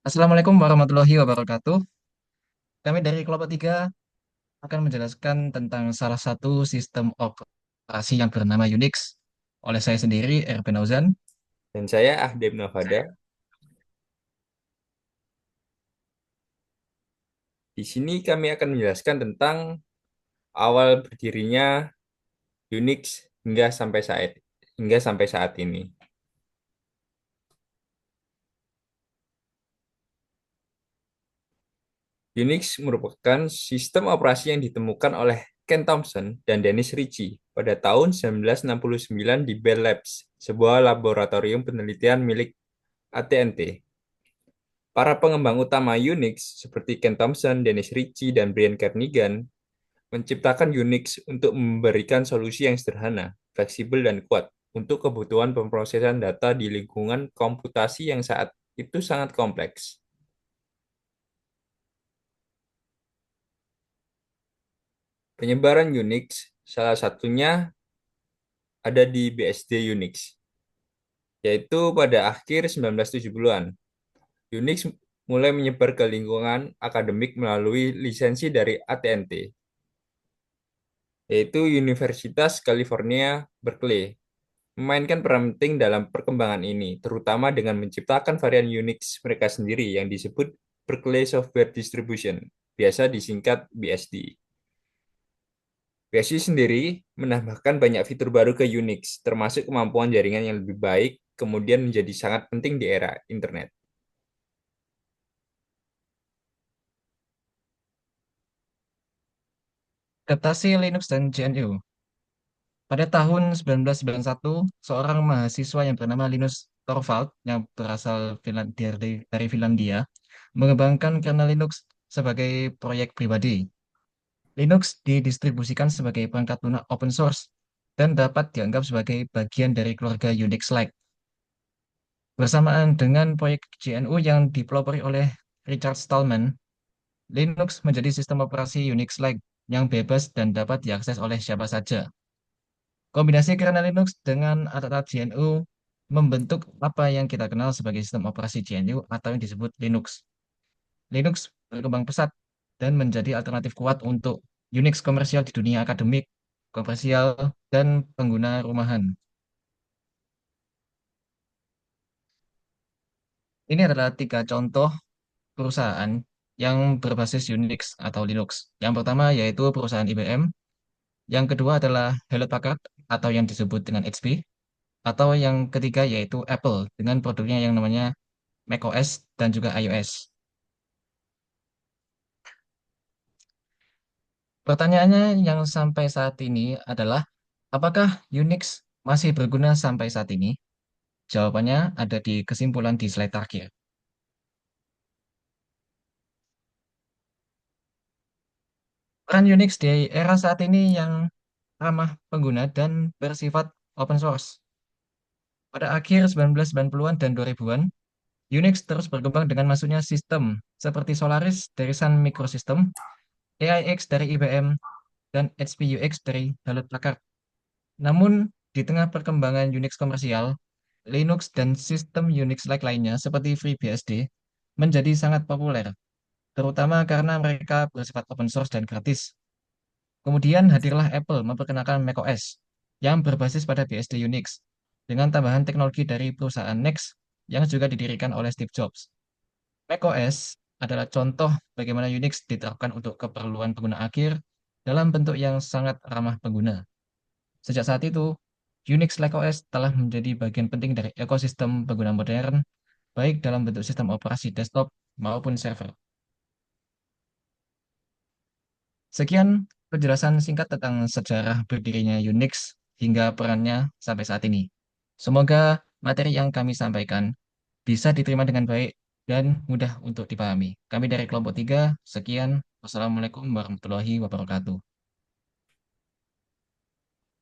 Assalamualaikum warahmatullahi wabarakatuh. Kami dari kelompok 3 akan menjelaskan tentang salah satu sistem operasi yang bernama Unix oleh saya sendiri, RP Nauzan. Dan saya Ahdem Novada. Di sini kami akan menjelaskan tentang awal berdirinya Unix hingga sampai saat ini. Unix merupakan sistem operasi yang ditemukan oleh Ken Thompson dan Dennis Ritchie pada tahun 1969 di Bell Labs, sebuah laboratorium penelitian milik AT&T. Para pengembang utama Unix seperti Ken Thompson, Dennis Ritchie, dan Brian Kernighan menciptakan Unix untuk memberikan solusi yang sederhana, fleksibel, dan kuat untuk kebutuhan pemrosesan data di lingkungan komputasi yang saat itu sangat kompleks. Penyebaran Unix salah satunya ada di BSD Unix, yaitu pada akhir 1970-an. Unix mulai menyebar ke lingkungan akademik melalui lisensi dari AT&T, yaitu Universitas California, Berkeley, memainkan peran penting dalam perkembangan ini, terutama dengan menciptakan varian Unix mereka sendiri yang disebut Berkeley Software Distribution, biasa disingkat BSD. BSD sendiri menambahkan banyak fitur baru ke Unix, termasuk kemampuan jaringan yang lebih baik, kemudian menjadi sangat penting di era internet. Adaptasi Linux dan GNU. Pada tahun 1991, seorang mahasiswa yang bernama Linus Torvald yang berasal dari Finlandia mengembangkan kernel Linux sebagai proyek pribadi. Linux didistribusikan sebagai perangkat lunak open source dan dapat dianggap sebagai bagian dari keluarga Unix-like. Bersamaan dengan proyek GNU yang dipelopori oleh Richard Stallman, Linux menjadi sistem operasi Unix-like yang bebas dan dapat diakses oleh siapa saja. Kombinasi kernel Linux dengan atap GNU membentuk apa yang kita kenal sebagai sistem operasi GNU atau yang disebut Linux. Linux berkembang pesat dan menjadi alternatif kuat untuk Unix komersial di dunia akademik, komersial, dan pengguna rumahan. Ini adalah tiga contoh perusahaan yang berbasis Unix atau Linux. Yang pertama yaitu perusahaan IBM, yang kedua adalah Hewlett Packard atau yang disebut dengan HP, atau yang ketiga yaitu Apple dengan produknya yang namanya macOS dan juga iOS. Pertanyaannya yang sampai saat ini adalah, apakah Unix masih berguna sampai saat ini? Jawabannya ada di kesimpulan di slide terakhir. Peran Unix di era saat ini yang ramah pengguna dan bersifat open source. Pada akhir 1990-an dan 2000-an, Unix terus berkembang dengan masuknya sistem seperti Solaris dari Sun Microsystem, AIX dari IBM, dan HPUX dari Hewlett Packard. Namun, di tengah perkembangan Unix komersial, Linux dan sistem Unix-like lainnya seperti FreeBSD menjadi sangat populer, terutama karena mereka bersifat open source dan gratis. Kemudian hadirlah Apple memperkenalkan macOS yang berbasis pada BSD Unix dengan tambahan teknologi dari perusahaan Next yang juga didirikan oleh Steve Jobs. macOS adalah contoh bagaimana Unix diterapkan untuk keperluan pengguna akhir dalam bentuk yang sangat ramah pengguna. Sejak saat itu, Unix like OS telah menjadi bagian penting dari ekosistem pengguna modern, baik dalam bentuk sistem operasi desktop maupun server. Sekian penjelasan singkat tentang sejarah berdirinya Unix hingga perannya sampai saat ini. Semoga materi yang kami sampaikan bisa diterima dengan baik dan mudah untuk dipahami. Kami dari kelompok 3, sekian. Wassalamualaikum warahmatullahi wabarakatuh.